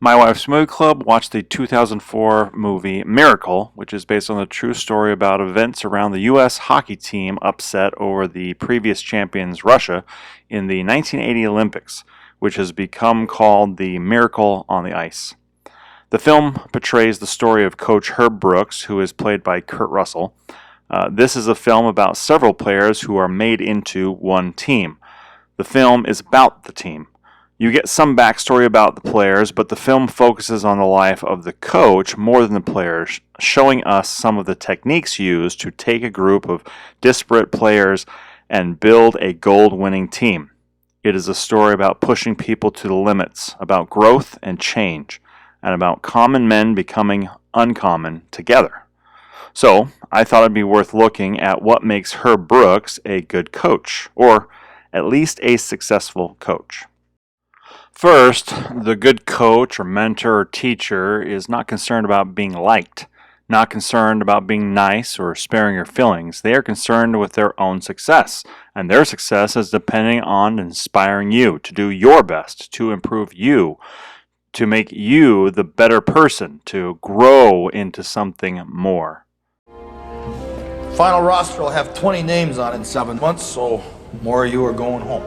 My Wife's Movie Club watched the 2004 movie Miracle, which is based on the true story about events around the U.S. hockey team upset over the previous champions Russia in the 1980 Olympics, which has become called the Miracle on the Ice. The film portrays the story of Coach Herb Brooks, who is played by Kurt Russell. This is a film about several players who are made into one team. The film is about the team. You get some backstory about the players, but the film focuses on the life of the coach more than the players, showing us some of the techniques used to take a group of disparate players and build a gold-winning team. It is a story about pushing people to the limits, about growth and change, and about common men becoming uncommon together. So, I thought it'd be worth looking at what makes Herb Brooks a good coach, or at least a successful coach. First, the good coach or mentor or teacher is not concerned about being liked, not concerned about being nice or sparing your feelings. They are concerned with their own success, and their success is depending on inspiring you to do your best, to improve you, to make you the better person, to grow into something more. Final roster will have 20 names on it in 7 months, so more of you are going home.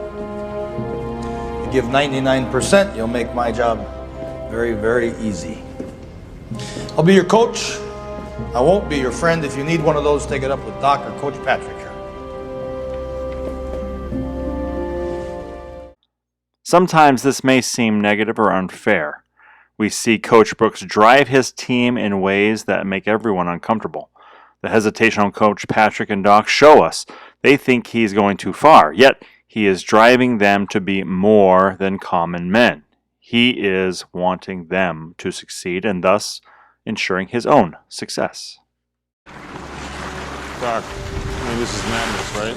You give 99%, you'll make my job very, very easy. I'll be your coach. I won't be your friend. If you need one of those, take it up with Doc or Coach Patrick here. Sometimes this may seem negative or unfair. We see Coach Brooks drive his team in ways that make everyone uncomfortable. The hesitation on Coach Patrick and Doc show us they think he's going too far, yet he is driving them to be more than common men. He is wanting them to succeed and thus ensuring his own success. Doc, I mean, this is madness, right?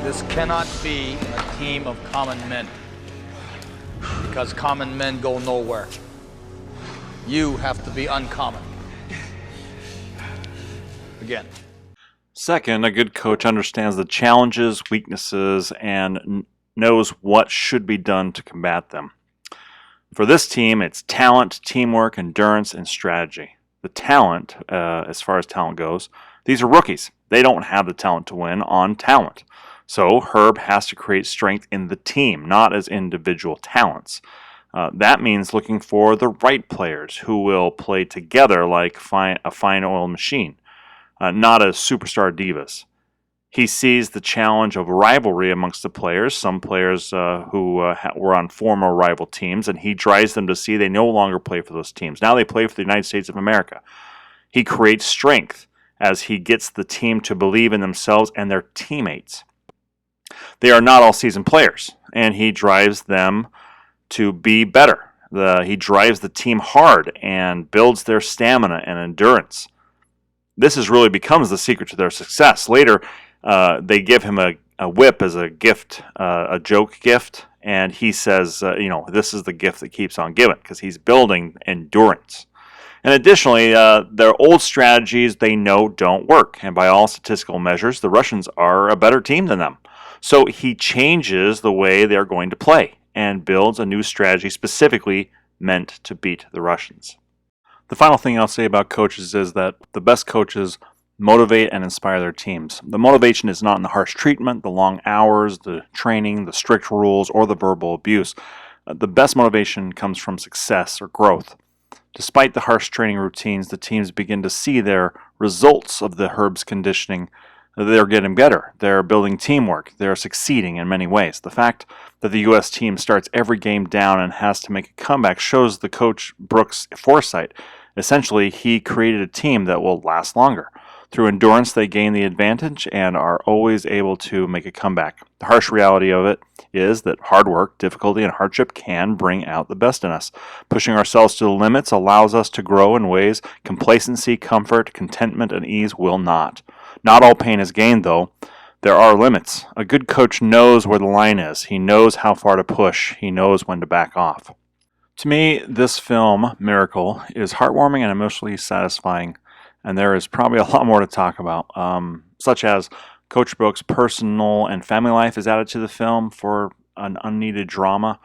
This cannot be a team of common men, because common men go nowhere. You have to be uncommon. Again. Second, a good coach understands the challenges, weaknesses, and knows what should be done to combat them. For this team, it's talent, teamwork, endurance, and strategy. The talent, as far as talent goes, these are rookies. They don't have the talent to win on talent. So Herb has to create strength in the team, not as individual talents. That means looking for the right players who will play together like a fine-oiled machine, not as superstar divas. He sees the challenge of rivalry amongst the players, some players who were on former rival teams, and he drives them to see they no longer play for those teams. Now they play for the United States of America. He creates strength as he gets the team to believe in themselves and their teammates. They are not all seasoned players, and he drives them to be better. He drives the team hard and builds their stamina and endurance. This really becomes the secret to their success. Later, they give him a whip as a gift, a joke gift, and he says, this is the gift that keeps on giving, because he's building endurance. And additionally, their old strategies they know don't work, and by all statistical measures, the Russians are a better team than them. So he changes the way they're going to play and builds a new strategy specifically meant to beat the Russians. The final thing I'll say about coaches is that the best coaches motivate and inspire their teams. The motivation is not in the harsh treatment, the long hours, the training, the strict rules, or the verbal abuse. The best motivation comes from success or growth. Despite the harsh training routines, the teams begin to see their results of the Herb's conditioning. They're getting better. They're building teamwork. They're succeeding in many ways. The fact that the U.S. team starts every game down and has to make a comeback shows the coach Brooks' foresight. Essentially, he created a team that will last longer. Through endurance, they gain the advantage and are always able to make a comeback. The harsh reality of it is that hard work, difficulty, and hardship can bring out the best in us. Pushing ourselves to the limits allows us to grow in ways complacency, comfort, contentment, and ease will not. Not all pain is gain, though. There are limits. A good coach knows where the line is. He knows how far to push. He knows when to back off. To me, this film, Miracle, is heartwarming and emotionally satisfying, and there is probably a lot more to talk about, such as Coach Brooks' personal and family life is added to the film for an unneeded drama,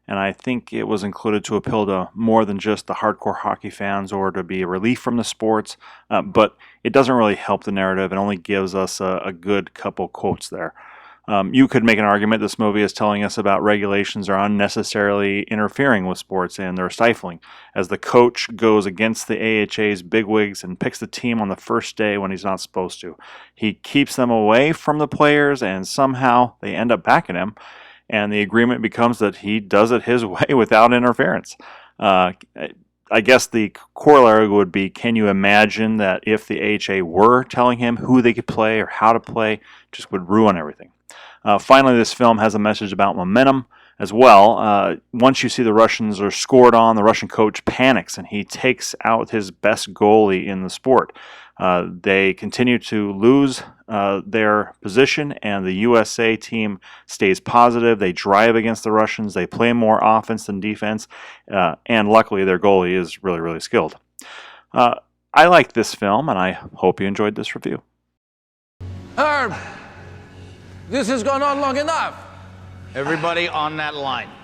and I think it was included to appeal to more than just the hardcore hockey fans or to be a relief from the sports, but it doesn't really help the narrative. It only gives us a good couple quotes there. You could make an argument this movie is telling us about regulations are unnecessarily interfering with sports and they're stifling, as the coach goes against the AHA's bigwigs and picks the team on the first day when he's not supposed to. He keeps them away from the players, and somehow they end up backing him, and the agreement becomes that he does it his way without interference. I guess the corollary would be, can you imagine that if the AHA were telling him who they could play or how to play, just would ruin everything. Finally, this film has a message about momentum as well. Once you see the Russians are scored on, the Russian coach panics and he takes out his best goalie in the sport. They continue to lose their position, and the USA team stays positive. They drive against the Russians. They play more offense than defense, and luckily their goalie is really, really skilled. I like this film, and I hope you enjoyed this review. Herb, this has gone on long enough. Everybody on that line.